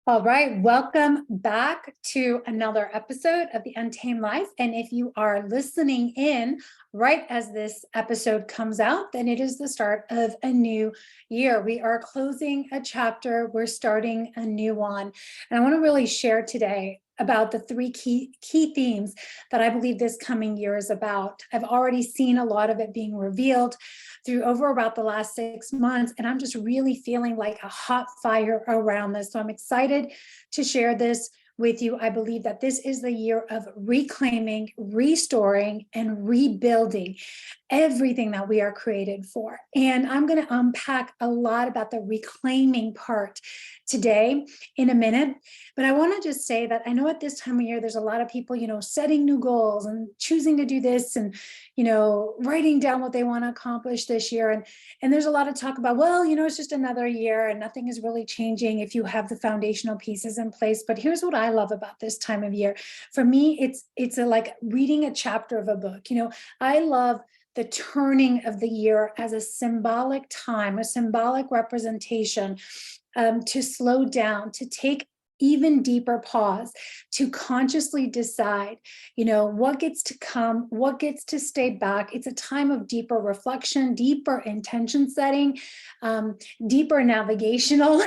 All right, welcome back to another episode of The Untamed Life. And if you are listening in right as this episode comes out, then it is the start of a new year. We are closing a chapter, we're starting a new one. And I want to really share today about the three key themes that I believe this coming year is about. I've already seen a lot of it being revealed through over about the last 6 months, and I'm just really feeling like a hot fire around this. So I'm excited to share this with you. I believe that this is the year of reclaiming, restoring, and rebuilding everything that we are created for. And I'm going to unpack a lot about the reclaiming part today in a minute. But I want to just say that I know at this time of year, there's a lot of people, setting new goals and choosing to do this and, writing down what they want to accomplish this year. And there's a lot of talk about, well, it's just another year and nothing is really changing if you have the foundational pieces in place. But here's what I love about this time of year. For me, it's like reading a chapter of a book. I love the turning of the year as a symbolic time, a symbolic representation, to slow down, to take even deeper pause, to consciously decide, what gets to come, what gets to stay back. It's a time of deeper reflection, deeper intention setting, deeper navigational,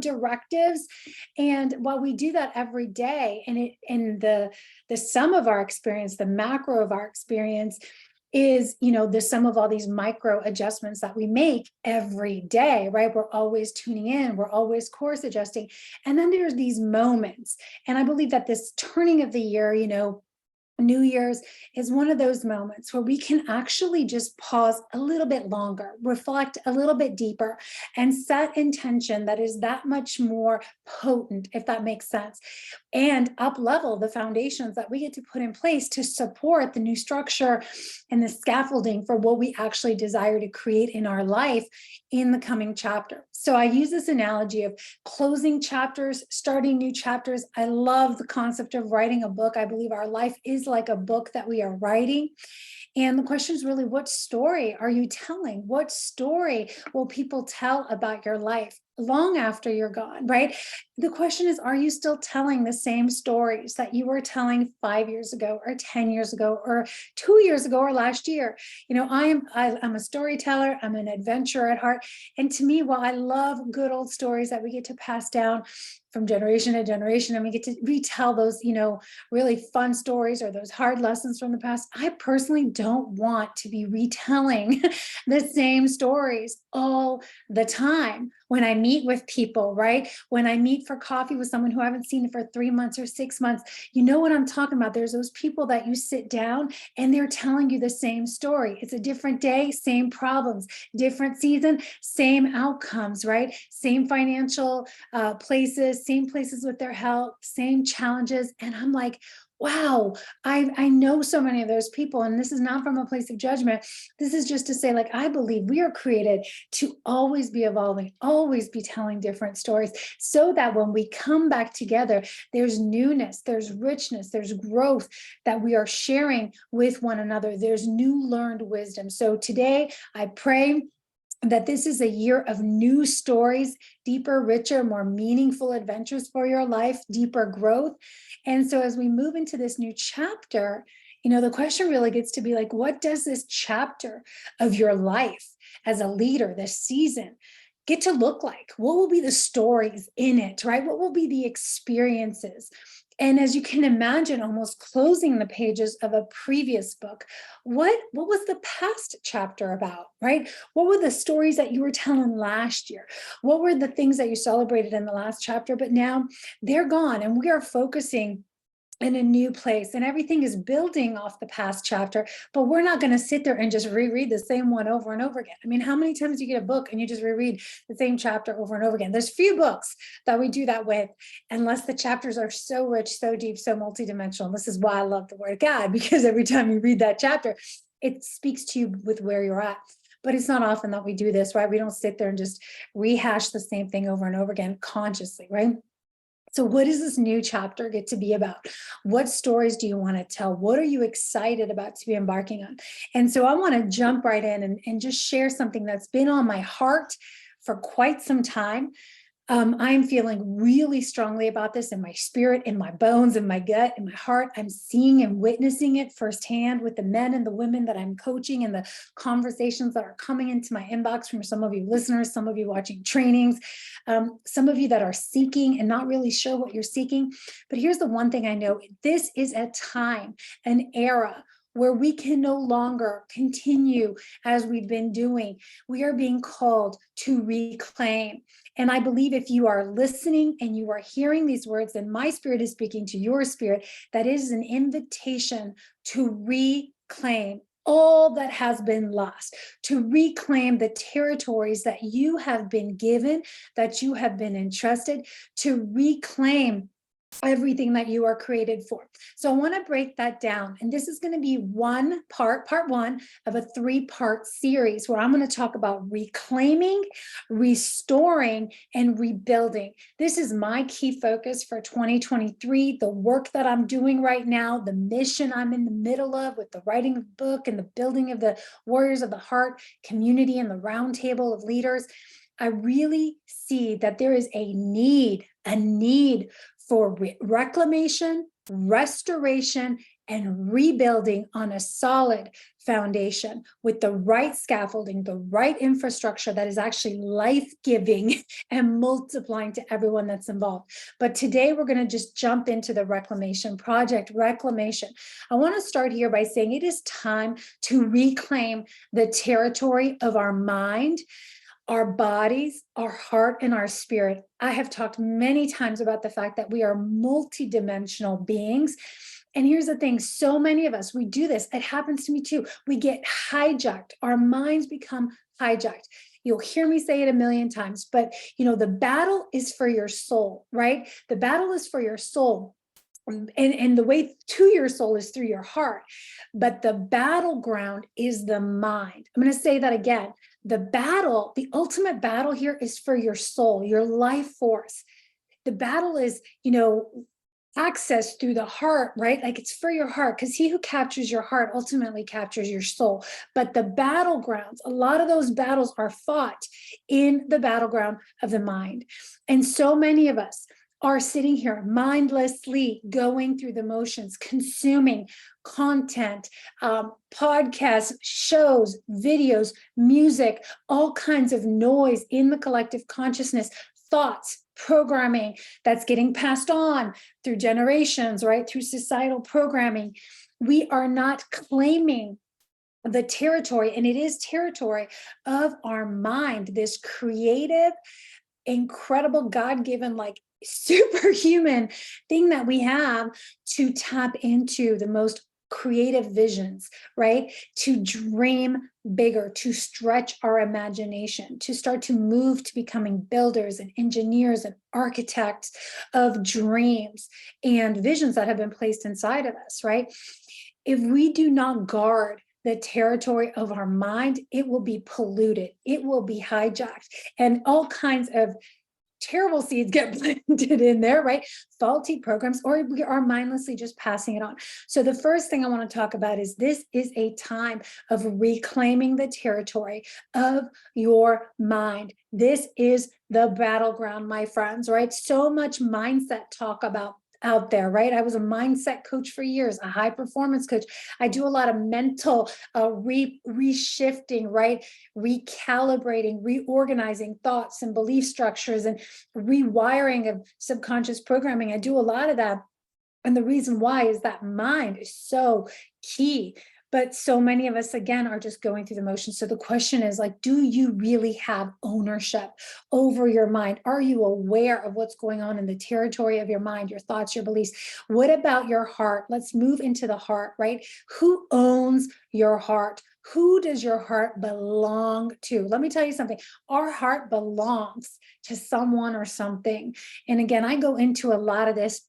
directives. And while we do that every day, and the sum of our experience, the macro of our experience is, the sum of all these micro adjustments that we make every day, right? We're always tuning in, we're always course adjusting. And then there's these moments. And I believe that this turning of the year, New Year's is one of those moments where we can actually just pause a little bit longer, reflect a little bit deeper, and set intention that is that much more potent, if that makes sense, and up level the foundations that we get to put in place to support the new structure and the scaffolding for what we actually desire to create in our life in the coming chapter. So I use this analogy of closing chapters, starting new chapters. I love the concept of writing a book. I believe our life is like a book that we are writing. And the question is really, what story are you telling? What story will people tell about your life long after you're gone, right? The question is, are you still telling the same stories that you were telling 5 years ago or 10 years ago or 2 years ago or last year? I'm a storyteller. I'm an adventurer at heart. And to me, while I love good old stories that we get to pass down from generation to generation, and we get to retell those, really fun stories or those hard lessons from the past, I personally don't want to be retelling the same stories all the time. When I meet with people, right? When I meet for coffee with someone who I haven't seen for 3 months or 6 months, you know what I'm talking about. There's those people that you sit down and they're telling you the same story. It's a different day, same problems, different season, same outcomes, right? Same financial places, same places with their health, same challenges. And I'm like, wow, I know so many of those people. And this is not from a place of judgment. This is just to say, like, I believe we are created to always be evolving, always be telling different stories, so that when we come back together, there's newness, there's richness, there's growth that we are sharing with one another. There's new learned wisdom. So today I pray that this is a year of new stories, deeper, richer, more meaningful adventures for your life, deeper growth. And so as we move into this new chapter, the question really gets to be like, what does this chapter of your life as a leader, this season, get to look like? What will be the stories in it, right? What will be the experiences? And as you can imagine, almost closing the pages of a previous book, what was the past chapter about, right? What were the stories that you were telling last year? What were the things that you celebrated in the last chapter? But now they're gone, and we are focusing in a new place, and everything is building off the past chapter. But we're not going to sit there and just reread the same one over and over again. I mean, how many times do you get a book and you just reread the same chapter over and over again? There's few books that we do that with, unless the chapters are so rich, so deep, so multidimensional. This is why I love the Word of God, because every time you read that chapter, it speaks to you with where you're at. But it's not often that we do this, right? We don't sit there and just rehash the same thing over and over again consciously, right? So what does this new chapter get to be about? What stories do you want to tell? What are you excited about to be embarking on? And so I want to jump right in and just share something that's been on my heart for quite some time. I'm feeling really strongly about this in my spirit, in my bones, in my gut, in my heart. I'm seeing and witnessing it firsthand with the men and the women that I'm coaching and the conversations that are coming into my inbox from some of you listeners, some of you watching trainings, some of you that are seeking and not really sure what you're seeking. But here's the one thing I know: this is a time, an era where we can no longer continue as we've been doing. We are being called to reclaim. And I believe if you are listening and you are hearing these words, and my spirit is speaking to your spirit, that is an invitation to reclaim all that has been lost, to reclaim the territories that you have been given, that you have been entrusted, to reclaim everything that you are created for. So I want to break that down. And this is going to be part one of a 3-part series where I'm going to talk about reclaiming, restoring, and rebuilding. This is my key focus for 2023, the work that I'm doing right now, the mission I'm in the middle of with the writing of the book and the building of the Warriors of the Heart community and the roundtable of leaders. I really see that there is a need for reclamation, restoration, and rebuilding on a solid foundation with the right scaffolding, the right infrastructure that is actually life-giving and multiplying to everyone that's involved. But today we're going to just jump into the reclamation project. Reclamation. I want to start here by saying it is time to reclaim the territory of our mind, our bodies, our heart, and our spirit. I have talked many times about the fact that we are multidimensional beings. And here's the thing, so many of us, we do this. It happens to me too. We get hijacked. Our minds become hijacked. You'll hear me say it a million times, but the battle is for your soul, right? The battle is for your soul. And the way to your soul is through your heart. But the battleground is the mind. I'm going to say that again. The ultimate battle here is for your soul, your life force. The battle is, access through the heart, right? Like it's for your heart, because he who captures your heart ultimately captures your soul. But the battlegrounds, a lot of those battles are fought in the battleground of the mind. And so many of us are sitting here mindlessly going through the motions, consuming content, podcasts, shows, videos, music, all kinds of noise in the collective consciousness, thoughts, programming that's getting passed on through generations, right? Through societal programming. We are not claiming the territory, and it is territory of our mind, this creative, incredible, God-given, like superhuman thing that we have to tap into the most creative visions, right? To dream bigger, to stretch our imagination, to start to move to becoming builders and engineers and architects of dreams and visions that have been placed inside of us, right? If we do not guard the territory of our mind, it will be polluted, it will be hijacked, and all kinds of terrible seeds get planted in there, right? Faulty programs, or we are mindlessly just passing it on. So the first thing I want to talk about is this is a time of reclaiming the territory of your mind. This is the battleground, my friends, right? So much mindset talk about out there, right? I was a mindset coach for years, a high performance coach. I do a lot of mental reshifting, right? Recalibrating, reorganizing thoughts and belief structures and rewiring of subconscious programming. I do a lot of that. And the reason why is that mind is so key. But so many of us, again, are just going through the motions. So the question is, like, do you really have ownership over your mind? Are you aware of what's going on in the territory of your mind, your thoughts, your beliefs? What about your heart? Let's move into the heart, right? Who owns your heart? Who does your heart belong to? Let me tell you something. Our heart belongs to someone or something. And again, I go into a lot of this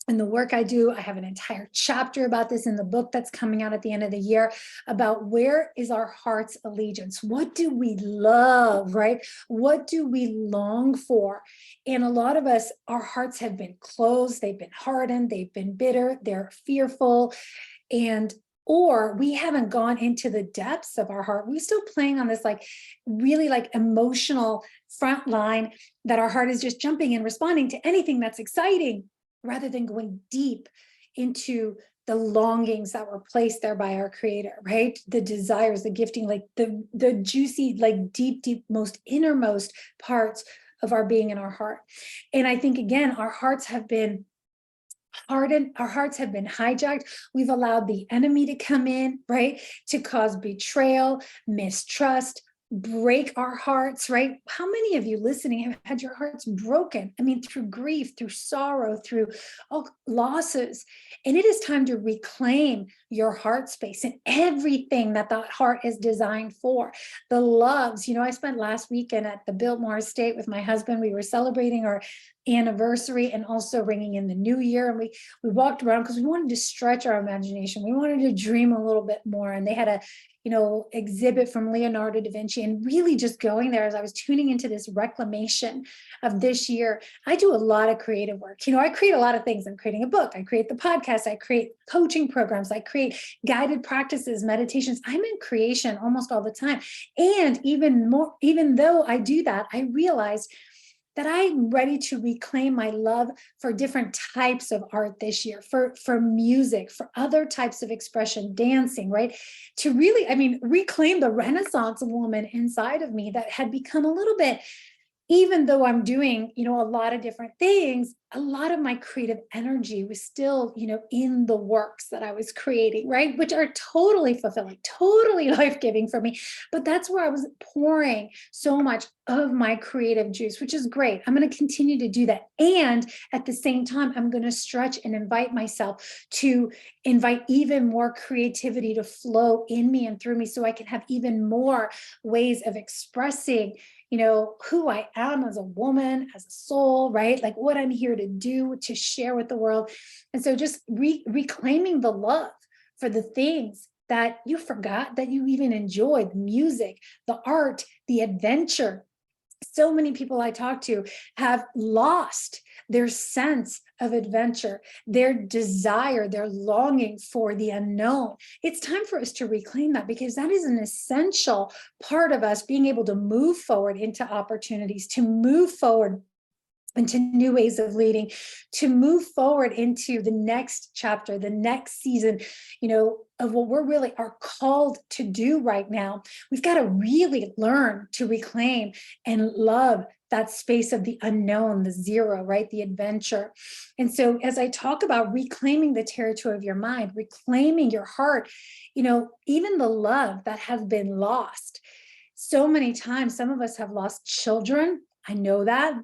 in the work I do. I have an entire chapter about this in the book that's coming out at the end of the year about where is our heart's allegiance? What do we love, right? What do we long for? And a lot of us, our hearts have been closed, they've been hardened, they've been bitter, they're fearful. And or we haven't gone into the depths of our heart. We're still playing on this like really like emotional front line that our heart is just jumping and responding to anything that's exciting rather than going deep into the longings that were placed there by our creator, right? The desires, the gifting, like the juicy, like deep, most innermost parts of our being in our heart. And I think, again, our hearts have been hardened, our hearts have been hijacked. We've allowed the enemy to come in, right? To cause betrayal, mistrust, break our hearts, right? How many of you listening have had your hearts broken? I mean, through grief, through sorrow, through losses. And it is time to reclaim your heart space and everything that that heart is designed for. The loves, I spent last weekend at the Biltmore Estate with my husband. We were celebrating our anniversary and also ringing in the new year. And we walked around because we wanted to stretch our imagination. We wanted to dream a little bit more. And they had a exhibit from Leonardo da Vinci, and really just going there as I was tuning into this reclamation of this year. I do a lot of creative work. I create a lot of things. I'm creating a book. I create the podcast. I create coaching programs. I create guided practices, meditations. I'm in creation almost all the time. And even though I do that, I realized that I'm ready to reclaim my love for different types of art this year, for music, for other types of expression, dancing, right? To really, reclaim the Renaissance woman inside of me that had become a little bit, even though I'm doing, a lot of different things, a lot of my creative energy was still, in the works that I was creating, right? Which are totally fulfilling, totally life-giving for me. But that's where I was pouring so much of my creative juice, which is great. I'm going to continue to do that. And at the same time, I'm going to stretch and invite myself to invite even more creativity to flow in me and through me so I can have even more ways of expressing who I am as a woman, as a soul, right? Like what I'm here to do, to share with the world. And so just reclaiming the love for the things that you forgot that you even enjoyed, the music, the art, the adventure. So many people I talk to have lost their sense of adventure, their desire, their longing for the unknown. It's time for us to reclaim that, because that is an essential part of us being able to move forward into opportunities, to move forward into new ways of leading, to move forward into the next chapter, the next season, of what we're really are called to do right now. We've got to really learn to reclaim and love that space of the unknown, the zero, right? The adventure. And so as I talk about reclaiming the territory of your mind, reclaiming your heart, even the love that has been lost. So many times, some of us have lost children. I know that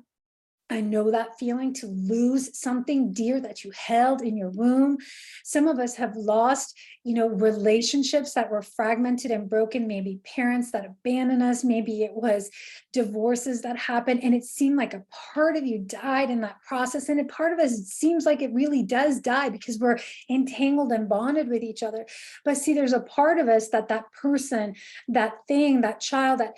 feeling, to lose something dear that you held in your womb. Some of us have lost, relationships that were fragmented and broken, maybe parents that abandoned us, maybe it was divorces that happened, and it seemed like a part of you died in that process. And a part of us, it seems like it really does die because we're entangled and bonded with each other. But see, there's a part of us that person, that thing, that child, that,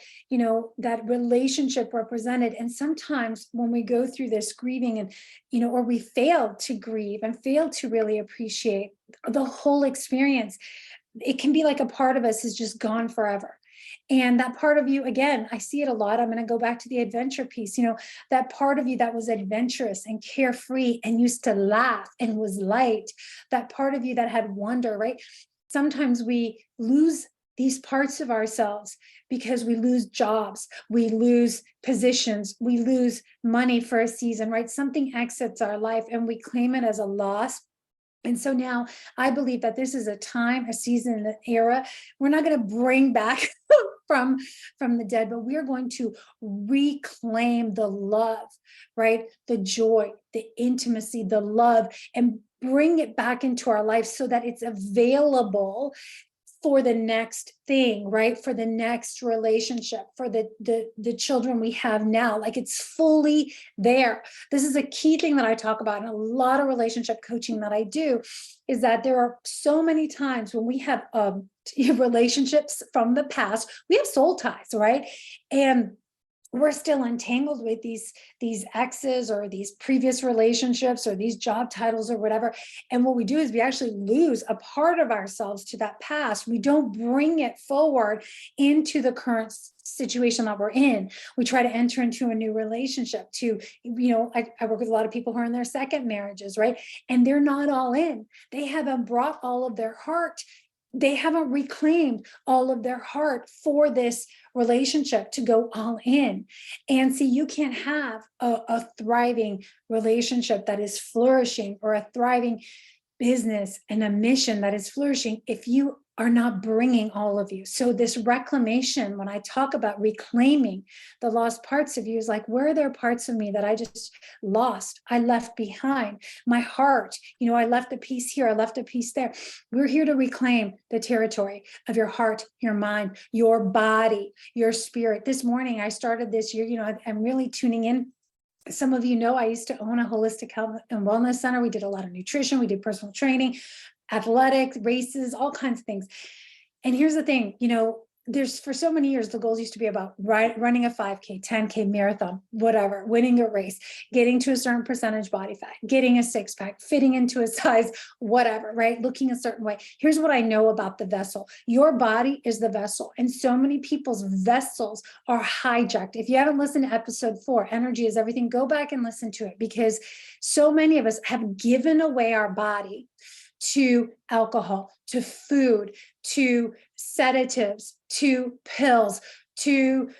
that relationship represented. And sometimes when we go through this grieving and, or we fail to grieve and fail to really appreciate the whole experience, it can be like a part of us is just gone forever. And that part of you, again, I see it a lot. I'm going to go back to the adventure piece, that part of you that was adventurous and carefree and used to laugh and was light, that part of you that had wonder, right? Sometimes we lose these parts of ourselves because we lose jobs, we lose positions, we lose money for a season, right? Something exits our life and we claim it as a loss. And so now I believe that this is a time, a season, an era. We're not going to bring back from the dead, but we're going to reclaim the love, right? The joy, the intimacy, the love, and bring it back into our life so that it's available for the next thing, right? For the next relationship, for the children we have now, like it's fully there. This is a key thing that I talk about in a lot of relationship coaching that I do, is that there are so many times when we have relationships from the past, we have soul ties, right? And we're still entangled with these exes or these previous relationships or these job titles or whatever. And what we do is we actually lose a part of ourselves to that past. We don't bring it forward into the current situation that we're in. We try to enter into a new relationship to, I work with a lot of people who are in their second marriages, right? And they're not all in. They haven't brought all of their heart. They haven't reclaimed all of their heart for this relationship to go all in. And see, you can't have a thriving relationship that is flourishing, or a thriving business and a mission that is flourishing, if you are not bringing all of you. So this reclamation, when I talk about reclaiming the lost parts of you, is like, where are there parts of me that I just lost? I left behind my heart. I left a piece here. I left a piece there. We're here to reclaim the territory of your heart, your mind, your body, your spirit. This morning, I started this year, I'm really tuning in. Some of you know I used to own a holistic health and wellness center. We did a lot of nutrition. We did personal training, athletics, races, all kinds of things. And here's the thing, there's, for so many years, the goals used to be about running a 5K, 10K marathon, whatever, winning a race, getting to a certain percentage body fat, getting a six pack, fitting into a size, whatever, right? Looking a certain way. Here's what I know about the vessel. Your body is the vessel. And so many people's vessels are hijacked. If you haven't listened to episode 4, Energy is Everything, go back and listen to it, because so many of us have given away our body to alcohol, to food, to sedatives, to pills, to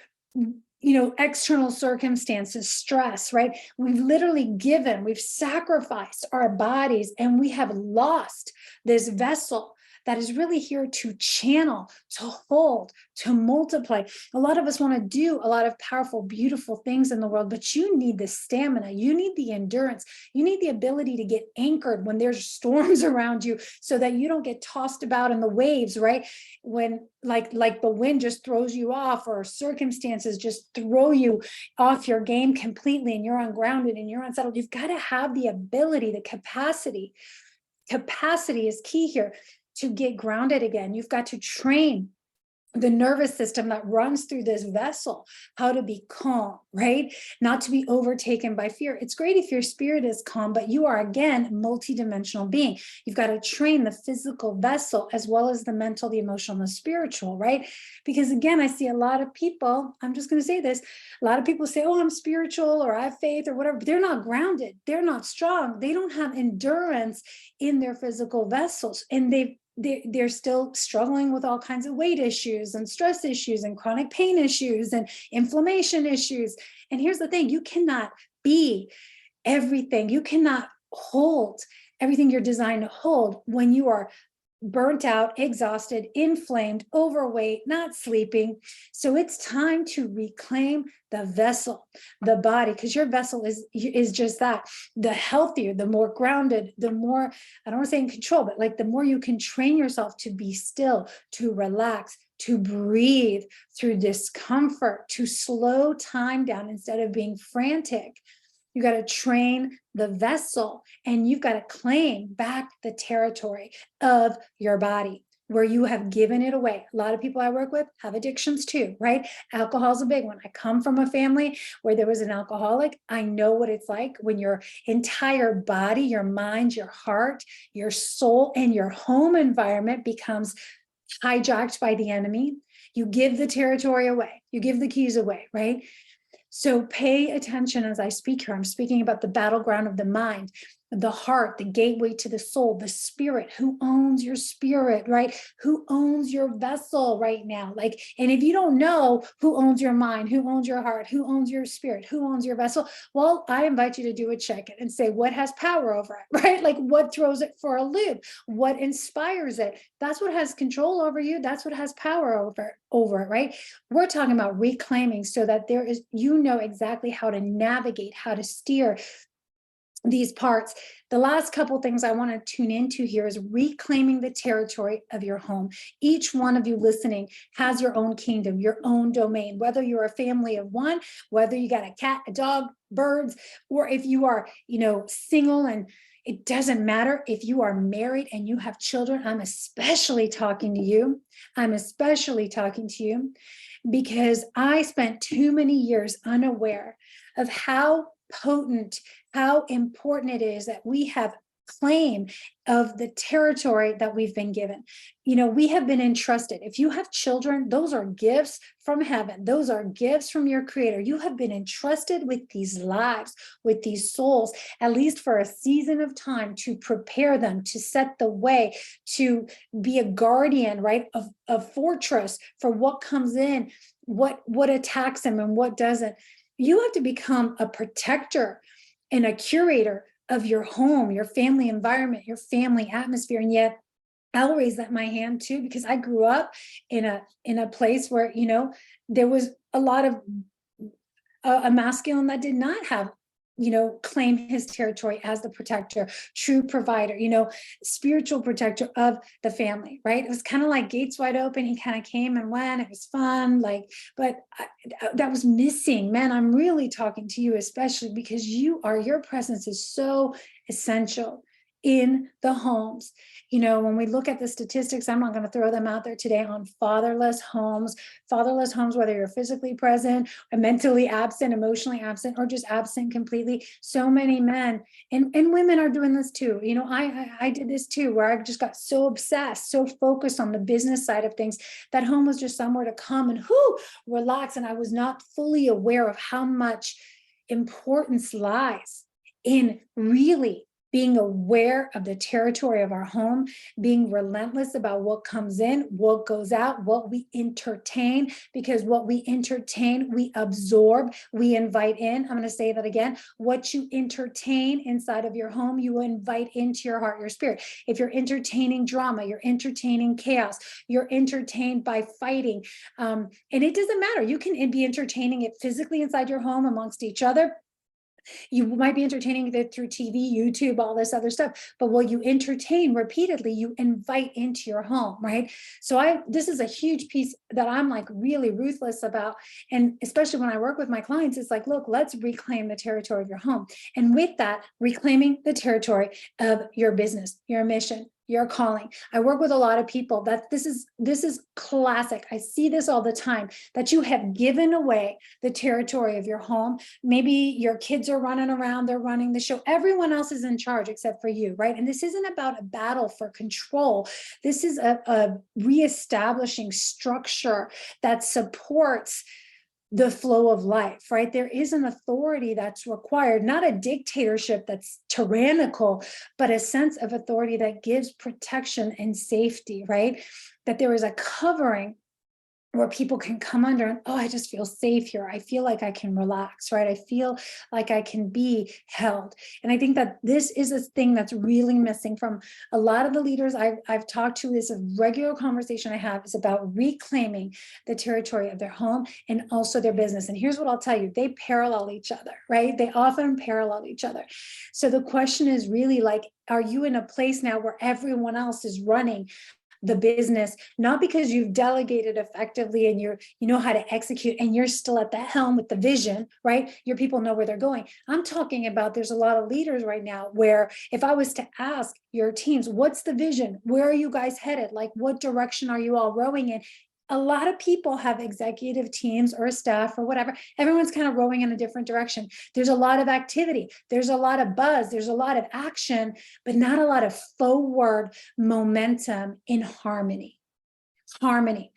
external circumstances, stress, right? We've sacrificed our bodies, and we have lost this vessel that is really here to channel, to hold, to multiply. A lot of us want to do a lot of powerful, beautiful things in the world, but you need the stamina, you need the endurance, you need the ability to get anchored when there's storms around you, so that you don't get tossed about in the waves, right? When like the wind just throws you off, or circumstances just throw you off your game completely, and you're ungrounded and you're unsettled. You've got to have the ability, the capacity. Capacity is key here to get grounded again. You've got to train the nervous system that runs through this vessel, how to be calm, right? Not to be overtaken by fear. It's great if your spirit is calm, but you are, again, multidimensional being. You've got to train the physical vessel as well as the mental, the emotional, and the spiritual, right? Because again, I see a lot of people, I'm just going to say this, a lot of people say, oh, I'm spiritual, or I have faith, or whatever, but they're not grounded. They're not strong. They don't have endurance in their physical vessels. And they're still struggling with all kinds of weight issues and stress issues and chronic pain issues and inflammation issues. And here's the thing, you cannot be everything. You cannot hold everything you're designed to hold when you are burnt out, exhausted, inflamed, overweight, not sleeping. So it's time to reclaim the vessel, the body, because your vessel is just that. The healthier, the more grounded, the more, I don't want to say in control, but like the more you can train yourself to be still, to relax, to breathe through discomfort, to slow time down instead of being frantic. You got to train the vessel, and you've got to claim back the territory of your body where you have given it away. A lot of people I work with have addictions too, right? Alcohol is a big one. I come from a family where there was an alcoholic. I know what it's like when your entire body, your mind, your heart, your soul, and your home environment becomes hijacked by the enemy. You give the territory away. You give the keys away, right? So pay attention as I speak here. I'm speaking about the battleground of the mind, the heart, the gateway to the soul, the spirit. Who owns your spirit, right? Who owns your vessel right now? Like, and if you don't know who owns your mind, who owns your heart, who owns your spirit, who owns your vessel, well, I invite you to do a check and say, what has power over it, right? Like, what throws it for a loop? What inspires it? That's what has control over you. That's what has power over it, right? We're talking about reclaiming so that there is, exactly how to navigate, how to steer these parts. The last couple things I want to tune into here is reclaiming the territory of your home. Each one of you listening has your own kingdom, your own domain, whether you're a family of one, whether you got a cat, a dog, birds, or if you are, single, and it doesn't matter if you are married and you have children. I'm especially talking to you. because I spent too many years unaware of how potent, how important it is that we have claim of the territory that we've been given. We have been entrusted. If you have children, those are gifts from heaven. Those are gifts from your creator. You have been entrusted with these lives, with these souls, at least for a season of time, to prepare them, to set the way, to be a guardian, right, of a fortress for what comes in, what attacks them and what doesn't. You have to become a protector and a curator of your home, your family environment, your family atmosphere. And yet I'll raise that my hand too, because I grew up in a place where, there was a lot of a masculine that did not have, claim his territory as the protector, true provider, spiritual protector of the family, right? It was kind of like gates wide open. He kind of came and went. It was fun, that was missing. Man, I'm really talking to you, especially because your presence is so essential in the homes. When we look at the statistics, I'm not going to throw them out there today, on fatherless homes, whether you're physically present or mentally absent, emotionally absent, or just absent completely. So many men and women are doing this too. I did this too, where I just got so obsessed, so focused on the business side of things, that home was just somewhere to come and relax. And I was not fully aware of how much importance lies in really being aware of the territory of our home, being relentless about what comes in, what goes out, what we entertain, because what we entertain, we absorb, we invite in. I'm going to say that again. What you entertain inside of your home, you invite into your heart, your spirit. If you're entertaining drama, you're entertaining chaos, you're entertained by fighting. And it doesn't matter. You can be entertaining it physically inside your home amongst each other. You might be entertaining it through TV, YouTube, all this other stuff, but what you entertain repeatedly, you invite into your home, right? So this is a huge piece that I'm like really ruthless about. And especially when I work with my clients, it's like, look, let's reclaim the territory of your home. And with that, reclaiming the territory of your business, your mission, your calling. I work with a lot of people that this is classic. I see this all the time, that you have given away the territory of your home. Maybe your kids are running around, they're running the show. Everyone else is in charge except for you, right? And this isn't about a battle for control. This is a reestablishing structure that supports the flow of life, right? There is an authority that's required, not a dictatorship that's tyrannical, but a sense of authority that gives protection and safety, right? That there is a covering where people can come under and, I just feel safe here. I feel like I can relax, right? I feel like I can be held. And I think that this is a thing that's really missing from a lot of the leaders I've talked to. Is a regular conversation I have is about reclaiming the territory of their home and also their business. And here's what I'll tell you, they parallel each other, right? They often parallel each other. So the question is really like, are you in a place now where everyone else is running the business, not because you've delegated effectively and you know how to execute and you're still at the helm with the vision, right? Your people know where they're going. I'm talking about, there's a lot of leaders right now where if I was to ask your teams, what's the vision? Where are you guys headed? Like, what direction are you all rowing in? A lot of people have executive teams or staff or whatever. Everyone's kind of rowing in a different direction. There's a lot of activity. There's a lot of buzz. There's a lot of action, but not a lot of forward momentum in harmony. Harmony,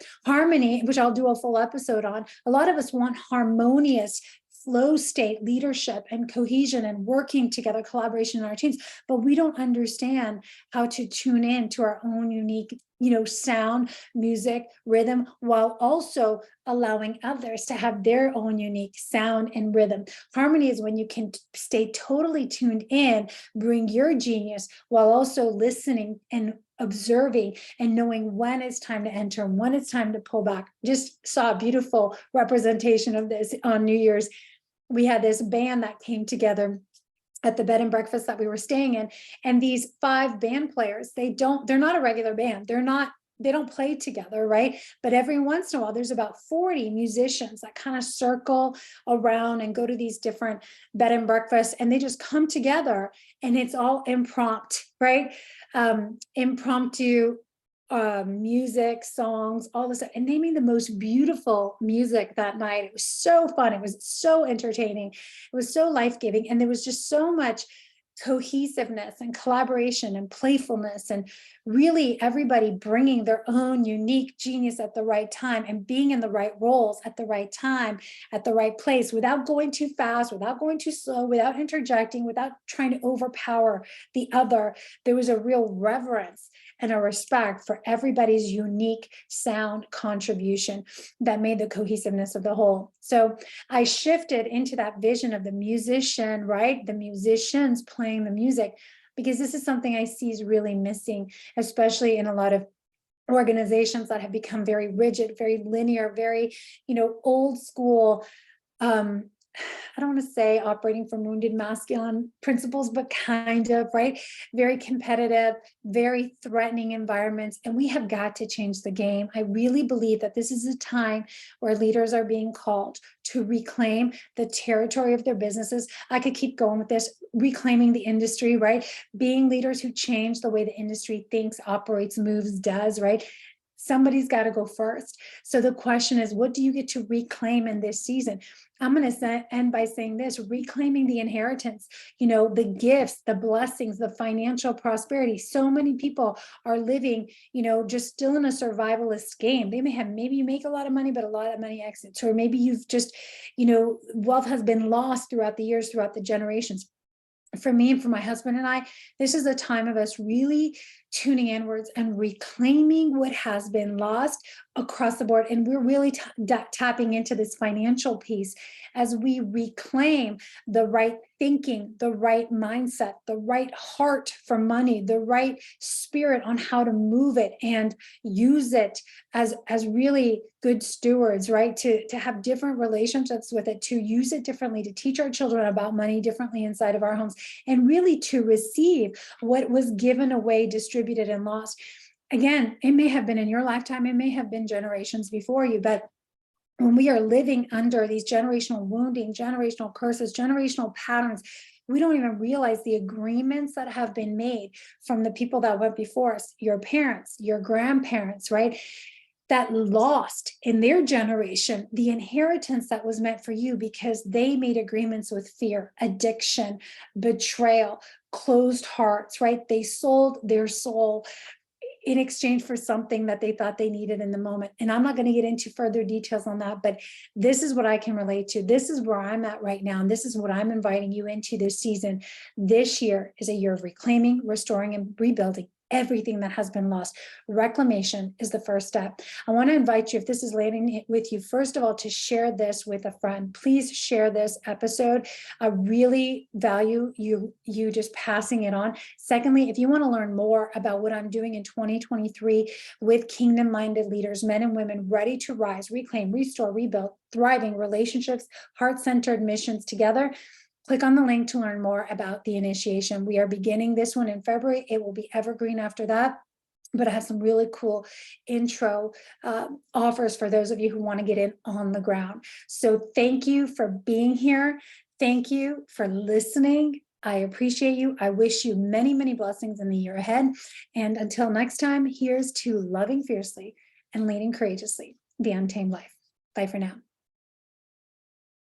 which I'll do a full episode on. A lot of us want harmonious flow state leadership and cohesion and working together, collaboration in our teams, but we don't understand how to tune in to our own unique, sound, music, rhythm, while also allowing others to have their own unique sound and rhythm. Harmony is when you can stay totally tuned in, bring your genius while also listening and observing and knowing when it's time to enter and when it's time to pull back. Just saw a beautiful representation of this on New Year's. We had this band that came together at the bed and breakfast that we were staying in. And these 5 band players, they're not a regular band. They don't play together, right? But every once in a while, there's about 40 musicians that kind of circle around and go to these different bed and breakfasts, and they just come together and it's all impromptu, right? Impromptu music, songs, all this stuff, and they made the most beautiful music that night. It was so fun. It was so entertaining. It was so life-giving. And there was just so much cohesiveness and collaboration and playfulness, and really everybody bringing their own unique genius at the right time and being in the right roles at the right time, at the right place, without going too fast, without going too slow, without interjecting, without trying to overpower the other. There was a real reverence and a respect for everybody's unique sound contribution that made the cohesiveness of the whole. So I shifted into that vision of the musician, right? The musicians playing the music, because this is something I see is really missing, especially in a lot of organizations that have become very rigid, very linear, very, old school. I don't want to say operating from wounded masculine principles, but kind of, right? Very competitive, very threatening environments. And we have got to change the game. I really believe that this is a time where leaders are being called to reclaim the territory of their businesses. I could keep going with this, reclaiming the industry, right? Being leaders who change the way the industry thinks, operates, moves, does, right? Somebody's got to go first. So the question is, what do you get to reclaim in this season? I'm going to end by saying this: reclaiming the inheritance, the gifts, the blessings, the financial prosperity. So many people are living, just still in a survivalist game. Maybe you make a lot of money, but a lot of money exits, or maybe you've just, wealth has been lost throughout the years, throughout the generations. For me and for my husband and I, this is a time of us really tuning inwards and reclaiming what has been lost across the board. And we're really tapping into this financial piece as we reclaim the right thinking, the right mindset, the right heart for money, the right spirit on how to move it and use it as really good stewards, right? To have different relationships with it, to use it differently, to teach our children about money differently inside of our homes, and really to receive what was given away, distributed, and lost. Again, it may have been in your lifetime, it may have been generations before you, but when we are living under these generational wounding, generational curses, generational patterns, we don't even realize the agreements that have been made from the people that went before us, your parents, your grandparents, right? That lost in their generation the inheritance that was meant for you, because they made agreements with fear, addiction, betrayal, closed hearts, right? They sold their soul in exchange for something that they thought they needed in the moment. And I'm not going to get into further details on that, but this is what I can relate to. This is where I'm at right now. And this is what I'm inviting you into this season. This year is a year of reclaiming, restoring, and rebuilding everything that has been lost. Reclamation is the first step. I want to invite you, if this is landing with you, first of all, to share this with a friend. Please share this episode. I really value you just passing it on. Secondly, if you want to learn more about what I'm doing in 2023 with kingdom-minded leaders, men and women ready to rise, reclaim, restore, rebuild, thriving relationships, heart-centered missions together, click on the link to learn more about the initiation. We are beginning this one in February. It will be evergreen after that, but it has some really cool intro offers for those of you who want to get in on the ground. So thank you for being here. Thank you for listening. I appreciate you. I wish you many, many blessings in the year ahead. And until next time, here's to loving fiercely and leading courageously, the Untamed Life. Bye for now.